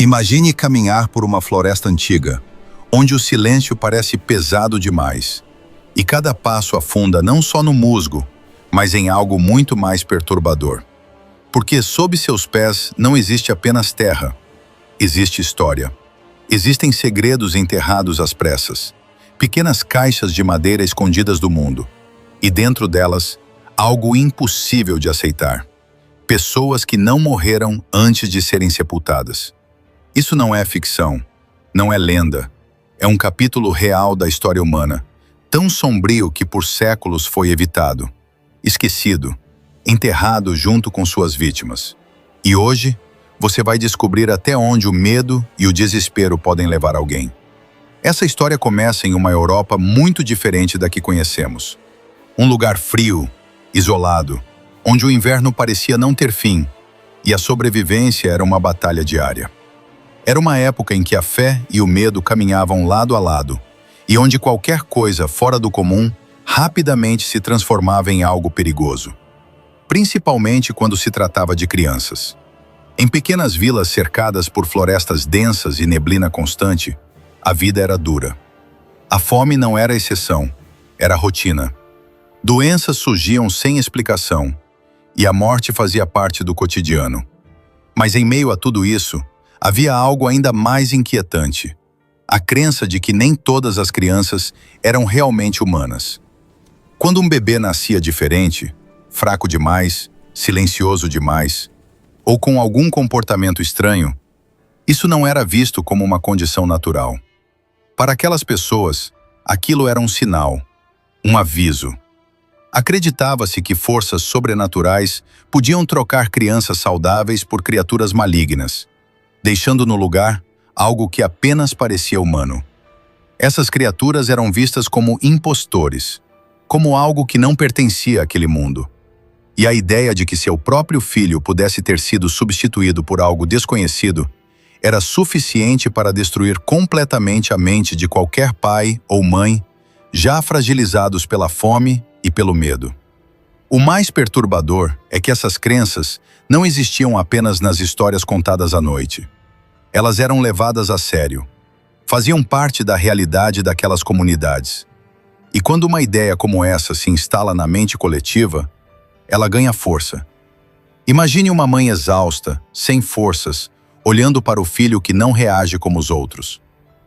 Imagine caminhar por uma floresta antiga, onde o silêncio parece pesado demais, e cada passo afunda não só no musgo, mas em algo muito mais perturbador. Porque sob seus pés não existe apenas terra, existe história. Existem segredos enterrados às pressas, pequenas caixas de madeira escondidas do mundo, e dentro delas, algo impossível de aceitar. Pessoas que não morreram antes de serem sepultadas. Isso não é ficção, não é lenda. É um capítulo real da história humana, tão sombrio que por séculos foi evitado, esquecido, enterrado junto com suas vítimas. E hoje, você vai descobrir até onde o medo e o desespero podem levar alguém. Essa história começa em uma Europa muito diferente da que conhecemos. Um lugar frio, isolado, onde o inverno parecia não ter fim, e a sobrevivência era uma batalha diária. Era uma época em que a fé e o medo caminhavam lado a lado, e onde qualquer coisa fora do comum rapidamente se transformava em algo perigoso. Principalmente quando se tratava de crianças. Em pequenas vilas cercadas por florestas densas e neblina constante, a vida era dura. A fome não era exceção, era rotina. Doenças surgiam sem explicação, e a morte fazia parte do cotidiano. Mas em meio a tudo isso, havia algo ainda mais inquietante: a crença de que nem todas as crianças eram realmente humanas. Quando um bebê nascia diferente, fraco demais, silencioso demais, ou com algum comportamento estranho, isso não era visto como uma condição natural. Para aquelas pessoas, aquilo era um sinal, um aviso. Acreditava-se que forças sobrenaturais podiam trocar crianças saudáveis por criaturas malignas, deixando no lugar algo que apenas parecia humano. Essas criaturas eram vistas como impostores, como algo que não pertencia àquele mundo. E a ideia de que seu próprio filho pudesse ter sido substituído por algo desconhecido era suficiente para destruir completamente a mente de qualquer pai ou mãe, já fragilizados pela fome e pelo medo. O mais perturbador é que essas crenças não existiam apenas nas histórias contadas à noite. Elas eram levadas a sério. Faziam parte da realidade daquelas comunidades. E quando uma ideia como essa se instala na mente coletiva, ela ganha força. Imagine uma mãe exausta, sem forças, olhando para o filho que não reage como os outros.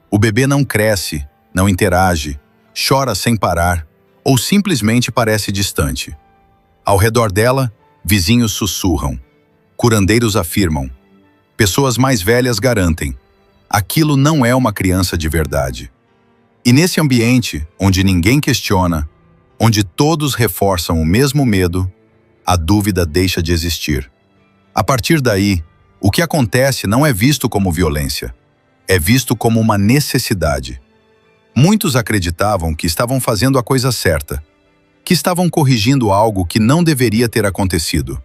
O bebê não cresce, não interage, chora sem parar, ou simplesmente parece distante. Ao redor dela, vizinhos sussurram, curandeiros afirmam, pessoas mais velhas garantem, aquilo não é uma criança de verdade. E nesse ambiente, onde ninguém questiona, onde todos reforçam o mesmo medo, a dúvida deixa de existir. A partir daí, o que acontece não é visto como violência, é visto como uma necessidade. Muitos acreditavam que estavam fazendo a coisa certa, que estavam corrigindo algo que não deveria ter acontecido,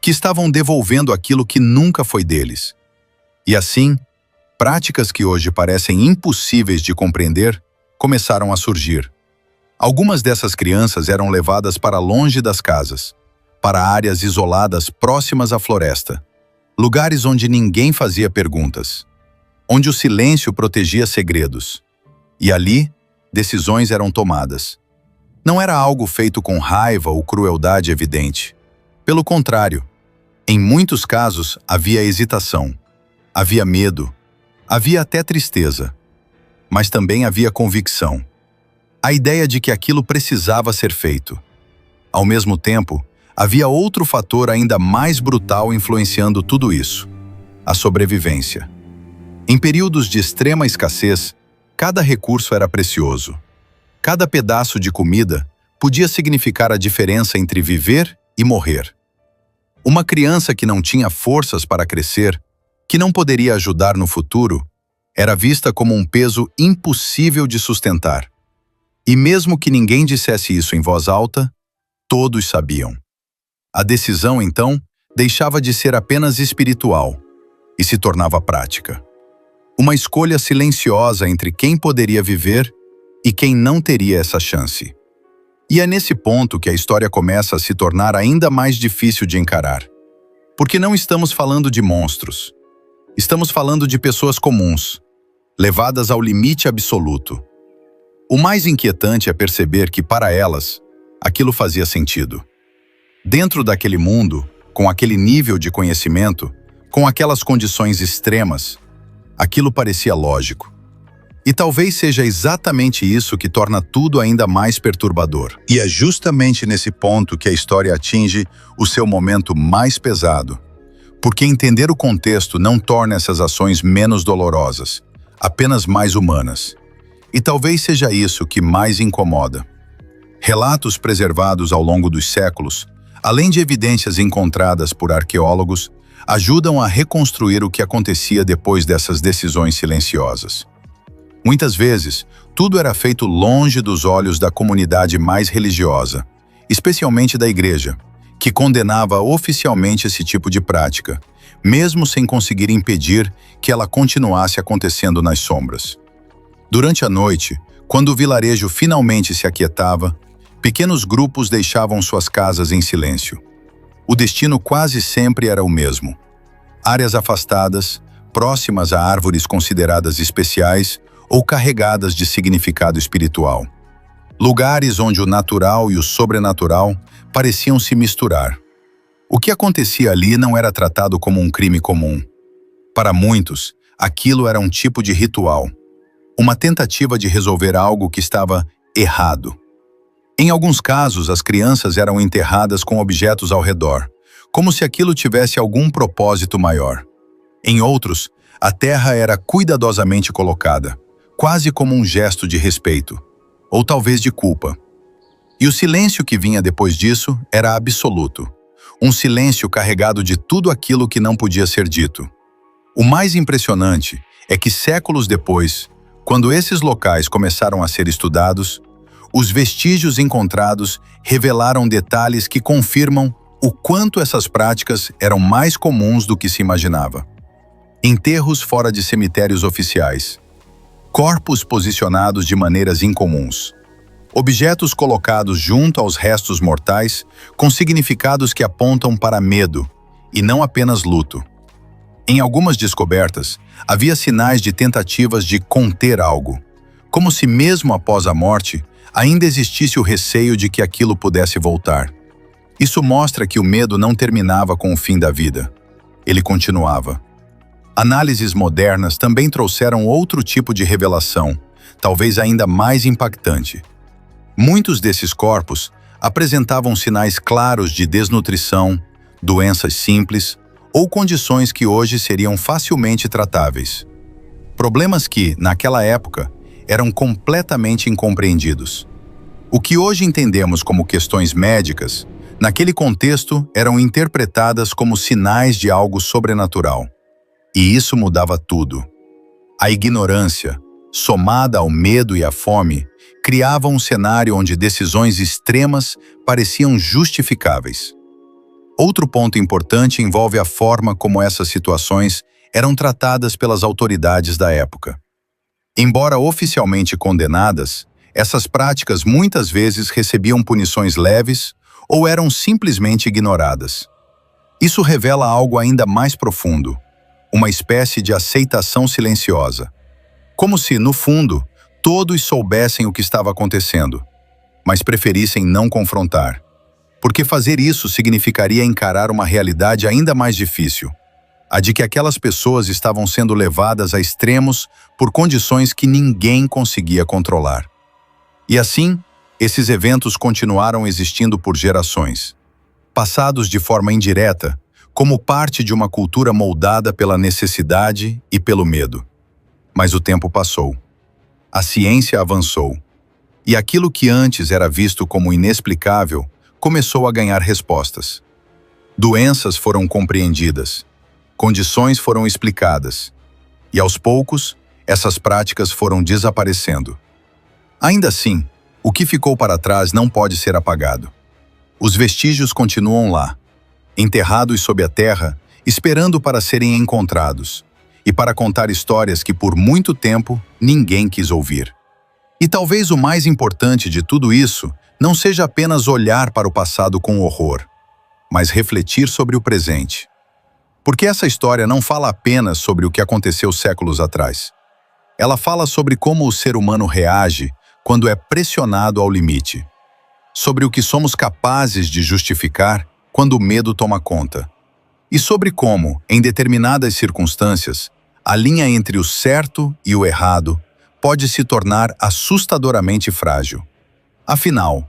que estavam devolvendo aquilo que nunca foi deles. E assim, práticas que hoje parecem impossíveis de compreender começaram a surgir. Algumas dessas crianças eram levadas para longe das casas, para áreas isoladas próximas à floresta, lugares onde ninguém fazia perguntas, onde o silêncio protegia segredos. E ali, decisões eram tomadas. Não era algo feito com raiva ou crueldade evidente. Pelo contrário, em muitos casos havia hesitação, havia medo, havia até tristeza. Mas também havia convicção. A ideia de que aquilo precisava ser feito. Ao mesmo tempo, havia outro fator ainda mais brutal influenciando tudo isso: a sobrevivência. Em períodos de extrema escassez, cada recurso era precioso. Cada pedaço de comida podia significar a diferença entre viver e morrer. Uma criança que não tinha forças para crescer, que não poderia ajudar no futuro, era vista como um peso impossível de sustentar. E mesmo que ninguém dissesse isso em voz alta, todos sabiam. A decisão, então, deixava de ser apenas espiritual e se tornava prática. Uma escolha silenciosa entre quem poderia viver e quem não teria essa chance. E é nesse ponto que a história começa a se tornar ainda mais difícil de encarar. Porque não estamos falando de monstros. Estamos falando de pessoas comuns, levadas ao limite absoluto. O mais inquietante é perceber que, para elas, aquilo fazia sentido. Dentro daquele mundo, com aquele nível de conhecimento, com aquelas condições extremas, aquilo parecia lógico. E talvez seja exatamente isso que torna tudo ainda mais perturbador. E é justamente nesse ponto que a história atinge o seu momento mais pesado. Porque entender o contexto não torna essas ações menos dolorosas, apenas mais humanas. E talvez seja isso que mais incomoda. Relatos preservados ao longo dos séculos, além de evidências encontradas por arqueólogos, ajudam a reconstruir o que acontecia depois dessas decisões silenciosas. Muitas vezes, tudo era feito longe dos olhos da comunidade mais religiosa, especialmente da igreja, que condenava oficialmente esse tipo de prática, mesmo sem conseguir impedir que ela continuasse acontecendo nas sombras. Durante a noite, quando o vilarejo finalmente se aquietava, pequenos grupos deixavam suas casas em silêncio. O destino quase sempre era o mesmo. Áreas afastadas, próximas a árvores consideradas especiais ou carregadas de significado espiritual. Lugares onde o natural e o sobrenatural pareciam se misturar. O que acontecia ali não era tratado como um crime comum. Para muitos, aquilo era um tipo de ritual, uma tentativa de resolver algo que estava errado. Em alguns casos, as crianças eram enterradas com objetos ao redor, como se aquilo tivesse algum propósito maior. Em outros, a terra era cuidadosamente colocada, quase como um gesto de respeito, ou talvez de culpa. E o silêncio que vinha depois disso era absoluto, um silêncio carregado de tudo aquilo que não podia ser dito. O mais impressionante é que séculos depois, quando esses locais começaram a ser estudados, os vestígios encontrados revelaram detalhes que confirmam o quanto essas práticas eram mais comuns do que se imaginava. Enterros fora de cemitérios oficiais, corpos posicionados de maneiras incomuns, objetos colocados junto aos restos mortais com significados que apontam para medo e não apenas luto. Em algumas descobertas, havia sinais de tentativas de conter algo, como se mesmo após a morte, ainda existisse o receio de que aquilo pudesse voltar. Isso mostra que o medo não terminava com o fim da vida. Ele continuava. Análises modernas também trouxeram outro tipo de revelação, talvez ainda mais impactante. Muitos desses corpos apresentavam sinais claros de desnutrição, doenças simples ou condições que hoje seriam facilmente tratáveis. Problemas que, naquela época, eram completamente incompreendidos. O que hoje entendemos como questões médicas, naquele contexto eram interpretadas como sinais de algo sobrenatural. E isso mudava tudo. A ignorância, somada ao medo e à fome, criava um cenário onde decisões extremas pareciam justificáveis. Outro ponto importante envolve a forma como essas situações eram tratadas pelas autoridades da época. Embora oficialmente condenadas, essas práticas muitas vezes recebiam punições leves ou eram simplesmente ignoradas. Isso revela algo ainda mais profundo, uma espécie de aceitação silenciosa. Como se, no fundo, todos soubessem o que estava acontecendo, mas preferissem não confrontar. Porque fazer isso significaria encarar uma realidade ainda mais difícil, a de que aquelas pessoas estavam sendo levadas a extremos por condições que ninguém conseguia controlar. E assim, esses eventos continuaram existindo por gerações, passados de forma indireta, como parte de uma cultura moldada pela necessidade e pelo medo. Mas o tempo passou. A ciência avançou. E aquilo que antes era visto como inexplicável começou a ganhar respostas. Doenças foram compreendidas, condições foram explicadas, e aos poucos, essas práticas foram desaparecendo. Ainda assim, o que ficou para trás não pode ser apagado. Os vestígios continuam lá, enterrados sob a terra, esperando para serem encontrados, e para contar histórias que por muito tempo ninguém quis ouvir. E talvez o mais importante de tudo isso não seja apenas olhar para o passado com horror, mas refletir sobre o presente. Porque essa história não fala apenas sobre o que aconteceu séculos atrás. Ela fala sobre como o ser humano reage quando é pressionado ao limite. Sobre o que somos capazes de justificar quando o medo toma conta. E sobre como, em determinadas circunstâncias, a linha entre o certo e o errado pode se tornar assustadoramente frágil. Afinal,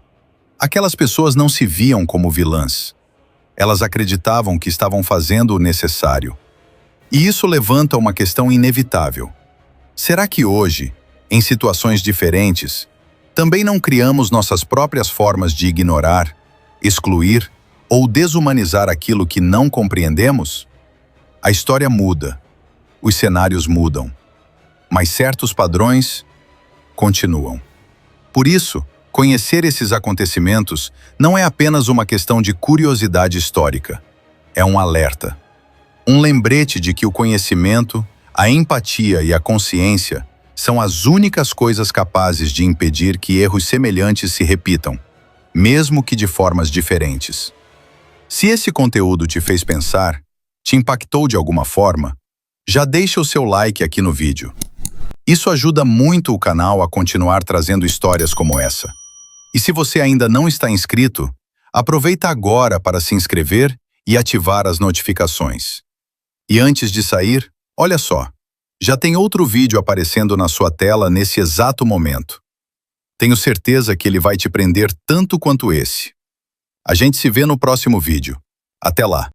aquelas pessoas não se viam como vilãs. Elas acreditavam que estavam fazendo o necessário. E isso levanta uma questão inevitável. Será que hoje, em situações diferentes, também não criamos nossas próprias formas de ignorar, excluir ou desumanizar aquilo que não compreendemos? A história muda, os cenários mudam, mas certos padrões continuam. Por isso, conhecer esses acontecimentos não é apenas uma questão de curiosidade histórica. É um alerta. Um lembrete de que o conhecimento, a empatia e a consciência são as únicas coisas capazes de impedir que erros semelhantes se repitam, mesmo que de formas diferentes. Se esse conteúdo te fez pensar, te impactou de alguma forma, já deixa o seu like aqui no vídeo. Isso ajuda muito o canal a continuar trazendo histórias como essa. E se você ainda não está inscrito, aproveita agora para se inscrever e ativar as notificações. E antes de sair, olha só, já tem outro vídeo aparecendo na sua tela nesse exato momento. Tenho certeza que ele vai te prender tanto quanto esse. A gente se vê no próximo vídeo. Até lá!